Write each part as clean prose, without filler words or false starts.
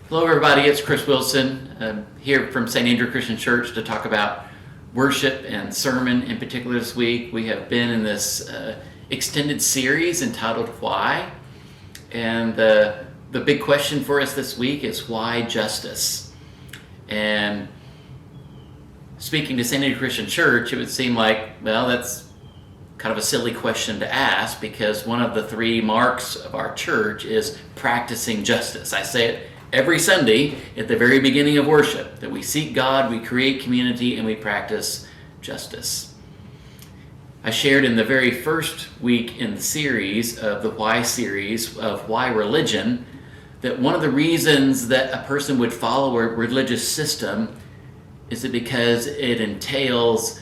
Hello everybody, it's Chris Wilson here from St. Andrew Christian Church to talk about worship and sermon. In particular this week, we have been in this extended series entitled Why? And the big question for us this week is why justice? And speaking to St. Andrew Christian Church, it would seem like, well, that's kind of a silly question to ask because one of the three marks of our church is practicing justice. I say it every Sunday at the very beginning of worship, that we seek God, we create community, and we practice justice. I shared in the very first week in the series of the Why series of Why Religion, that one of the reasons that a person would follow a religious system is that because it entails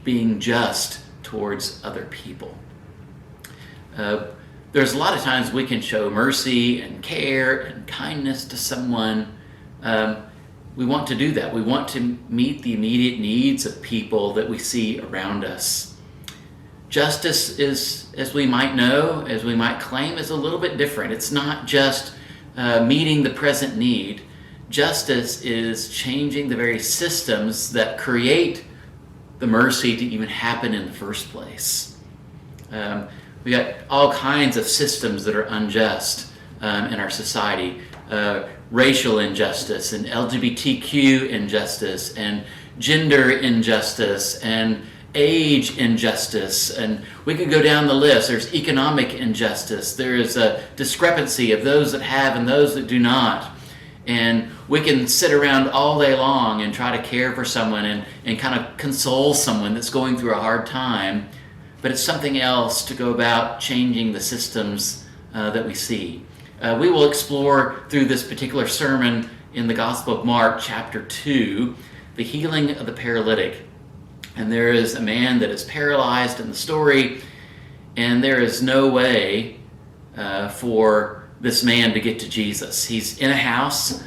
being just towards other people. There's a lot of times we can show mercy and care and kindness to someone. We want to do that. We want to meet the immediate needs of people that we see around us. Justice is, as we might know, as we might claim, is a little bit different. It's not just meeting the present need. Justice is changing the very systems that create the mercy to even happen in the first place. We got all kinds of systems that are unjust in our society. Racial injustice and LGBTQ injustice and gender injustice and age injustice. And we could go down the list. There's economic injustice. There is a discrepancy of those that have and those that do not. And we can sit around all day long and try to care for someone and kind of console someone that's going through a hard time. But it's something else to go about changing the systems that we see. We will explore through this particular sermon in the Gospel of Mark, chapter 2, the healing of the paralytic. And there is a man that is paralyzed in the story, and there is no way for this man to get to Jesus. He's in a house.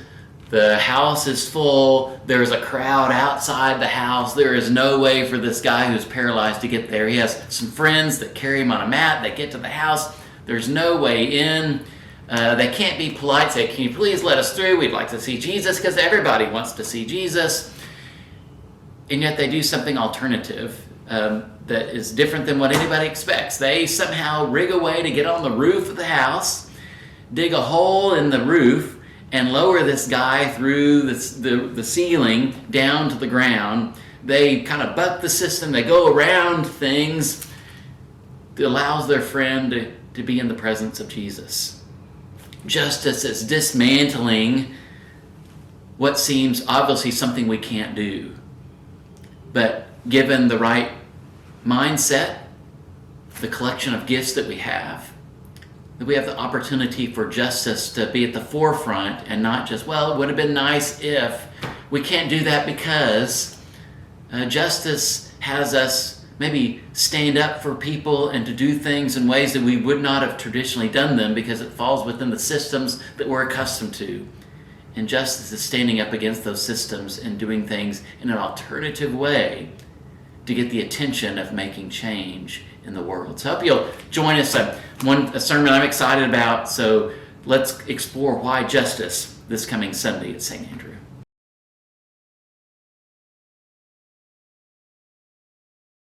The house is full. There's a crowd outside the house. There is no way for this guy who's paralyzed to get there. He has some friends that carry him on a mat. They get to the house. There's no way in. They can't be polite, say, "Can you please let us through? We'd like to see Jesus," because everybody wants to see Jesus. And yet they do something alternative that is different than what anybody expects. They somehow rig a way to get on the roof of the house, dig a hole in the roof, and lower this guy through the ceiling down to the ground. They kind of buck the system. They go around things that allows their friend to be in the presence of Jesus. Justice is dismantling what seems obviously something we can't do. But given the right mindset, the collection of gifts that we have the opportunity for justice to be at the forefront and not just, well, it would have been nice if. We can't do that because justice has us maybe stand up for people and to do things in ways that we would not have traditionally done them because it falls within the systems that we're accustomed to. And justice is standing up against those systems and doing things in an alternative way to get the attention of making change in the world. So I hope you'll join us. A sermon I'm excited about. So let's explore why justice this coming Sunday at St. Andrew.